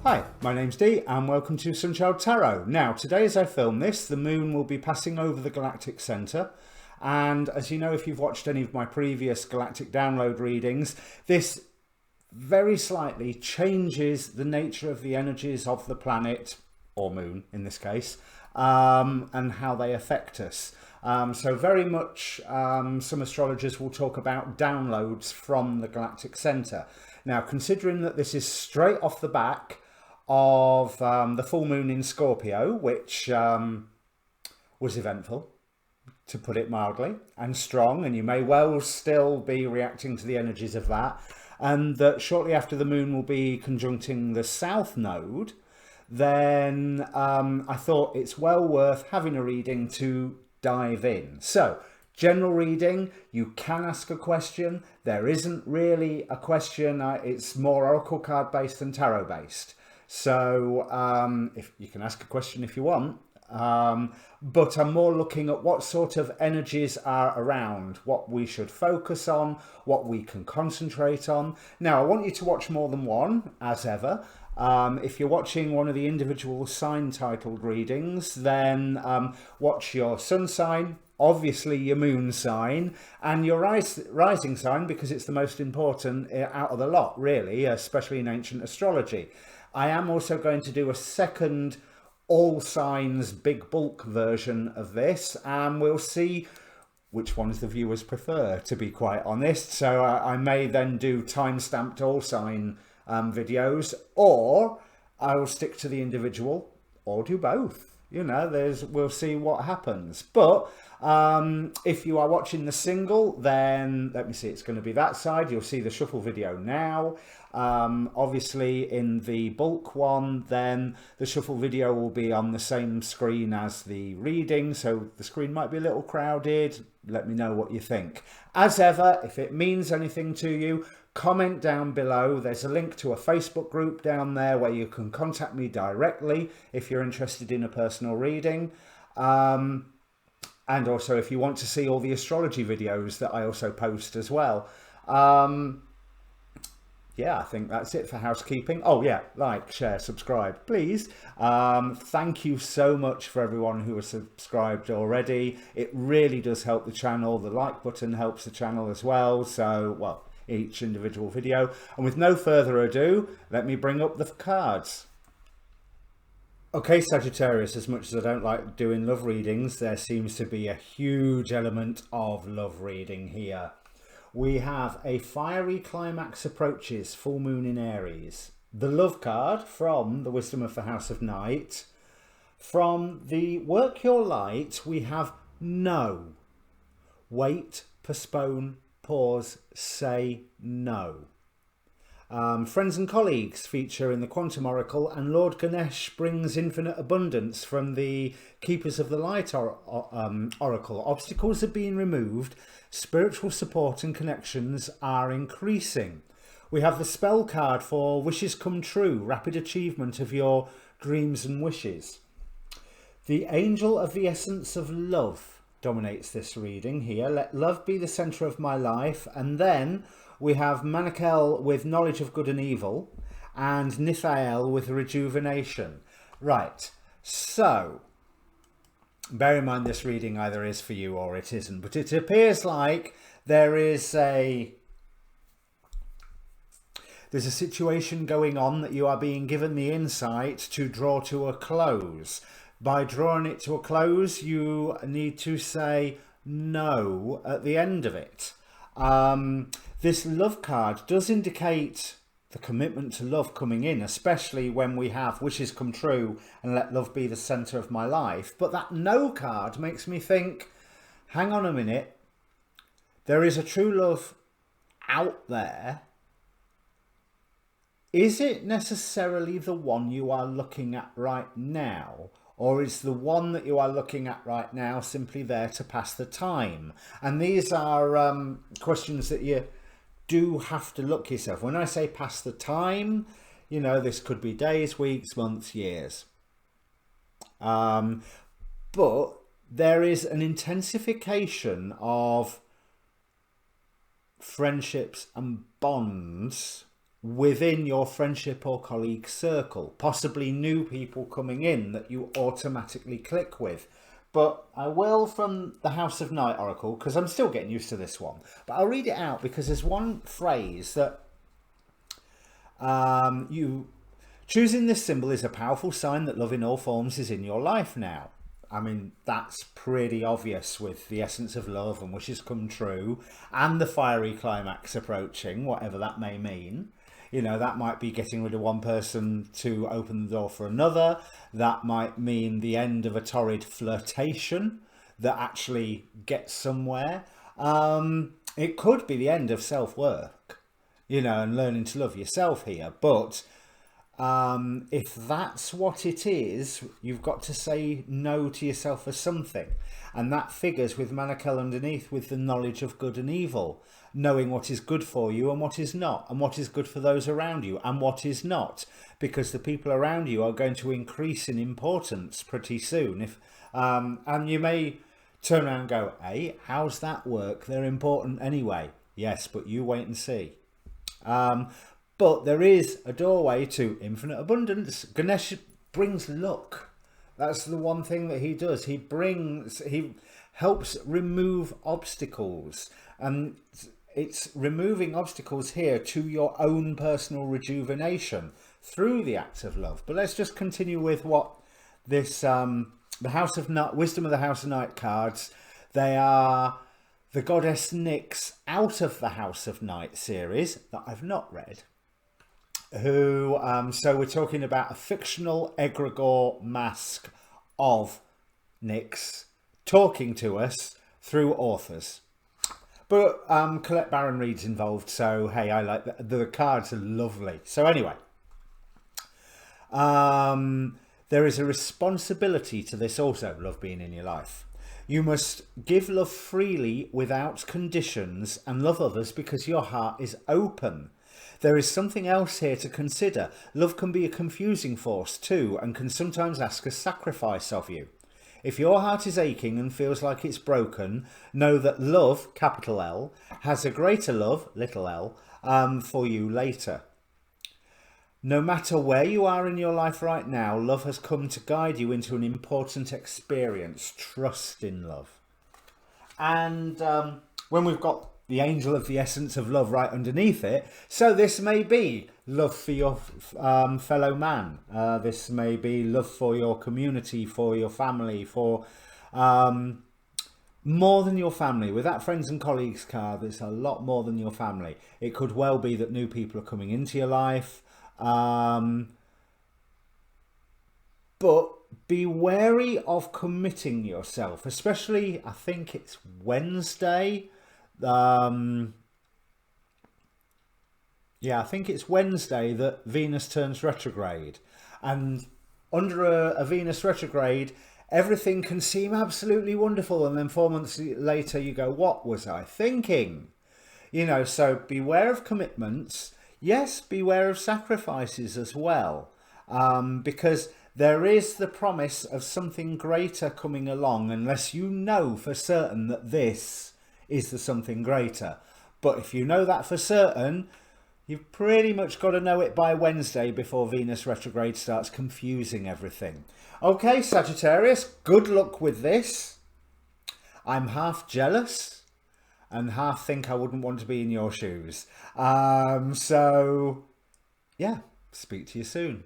Hi, my name's Dee and welcome to Sunchild Tarot. Now, today as I film this, the moon will be passing over the Galactic Centre. And as you know, if you've watched any of my previous Galactic download readings, this very slightly changes the nature of the energies of the planet, or moon in this case, and how they affect us. So very much some astrologers will talk about downloads from the Galactic Centre. Now, considering that this is straight off the back of the full moon in Scorpio, which was eventful, to put it mildly, and strong, and you may well still be reacting to the energies of that, and that shortly after the moon will be conjuncting the south node, then I thought it's well worth having a reading to dive in. So, general reading, you can ask a question. There isn't really a question, it's more oracle card based than tarot based. So if you can ask a question if you want, but I'm more looking at what sort of energies are around, what we should focus on, what we can concentrate on. Now, I want you to watch more than one, as ever. If you're watching one of the individual sign titled readings, then watch your sun sign, obviously your moon sign, and your rising sign, because it's the most important out of the lot, really, especially in ancient astrology. I am also going to do a second all signs big bulk version of this, and we'll see which ones the viewers prefer, to be quite honest. So I may then do time-stamped all sign videos, or I'll stick to the individual, or do both. You know, we'll see what happens. But if you are watching the single, then let me see, it's going to be that side. You'll see the shuffle video now. Obviously in the bulk one, then the shuffle video will be on the same screen as the reading, so the screen might be a little crowded. Let me know what you think. As ever, if it means anything to you, comment down below. There's a link to a Facebook group down there where you can contact me directly if you're interested in a personal reading. And also if you want to see all the astrology videos that I also post as well. Yeah, I think that's it for housekeeping. Oh yeah, like, share, subscribe, please. Thank you so much for everyone who has subscribed already. It really does help the channel. The like button helps the channel as well. So, well, each individual video. And with no further ado, let me bring up the cards. Okay, Sagittarius, as much as I don't like doing love readings, there seems to be a huge element of love reading here. We have a fiery climax approaches, full moon in Aries. The love card from the Wisdom of the House of Night. From the Work Your Light, we have no. Wait, postpone, pause, say no. Friends and colleagues feature in the Quantum Oracle, and Lord Ganesh brings infinite abundance from the Keepers of the Light Oracle. Obstacles are being removed, spiritual support and connections are increasing. We have the spell card for wishes come true, rapid achievement of your dreams and wishes. The Angel of the Essence of Love dominates this reading here. Let love be the centre of my life. And then we have Manakel with knowledge of good and evil, and Nithael with rejuvenation. Right, so bear in mind this reading either is for you or it isn't, but it appears like there's a situation going on that you are being given the insight to draw to a close. By drawing it to a close, you need to say no at the end of it. This love card does indicate the commitment to love coming in, especially when we have wishes come true and let love be the centre of my life. But that no card makes me think, hang on a minute, there is a true love out there. Is it necessarily the one you are looking at right now? Or is the one that you are looking at right now simply there to pass the time? And these are questions that you do have to look yourself. When I say pass the time, you know, this could be days, weeks, months, years. But there is an intensification of friendships and bonds within your friendship or colleague circle, possibly new people coming in that you automatically click with. But I will, from the House of Night Oracle, because I'm still getting used to this one, but I'll read it out because there's one phrase that choosing this symbol is a powerful sign that love in all forms is in your life now. I mean, that's pretty obvious with the essence of love and wishes come true and the fiery climax approaching, whatever that may mean. You know, that might be getting rid of one person to open the door for another. That might mean the end of a torrid flirtation that actually gets somewhere. It could be the end of self-work, you know, and learning to love yourself here. But if that's what it is, you've got to say no to yourself for something. And that figures with Manakel underneath with the knowledge of good and evil, knowing what is good for you and what is not, and what is good for those around you and what is not, because the people around you are going to increase in importance pretty soon. And you may turn around and go, hey, how's that work? They're important anyway. Yes, but you wait and see. But there is a doorway to infinite abundance. Ganesh brings luck. That's the one thing that he does. He helps remove obstacles. And it's removing obstacles here to your own personal rejuvenation through the act of love. But let's just continue with what this, the House of Night, Wisdom of the House of Night cards. They are the Goddess Nyx out of the House of Night series that I've not read. So we're talking about a fictional egregore mask of Nyx talking to us through authors. But Colette Baron Reid's involved, so hey, I like the cards are lovely. So anyway, there is a responsibility to this also, love being in your life. You must give love freely without conditions and love others because your heart is open. There is something else here to consider. Love can be a confusing force too and can sometimes ask a sacrifice of you. If your heart is aching and feels like it's broken, know that love, capital L, has a greater love, little l, for you later. No matter where you are in your life right now, love has come to guide you into an important experience. Trust in love. And when we've got the angel of the essence of love right underneath it, so this may be love for your fellow man. This may be love for your community, for your family, for more than your family. With that friends and colleagues card, it's a lot more than your family. It could well be that new people are coming into your life. But be wary of committing yourself, especially, I think it's Wednesday. Yeah, I think it's Wednesday that Venus turns retrograde. And under a Venus retrograde, everything can seem absolutely wonderful. And then 4 months later, you go, what was I thinking? You know, so beware of commitments. Yes, beware of sacrifices as well. Because there is the promise of something greater coming along, unless you know for certain that this is the something greater. But if you know that for certain, you've pretty much got to know it by Wednesday before Venus retrograde starts confusing everything. Okay, Sagittarius, good luck with this. I'm half jealous and half think I wouldn't want to be in your shoes. So, yeah, speak to you soon.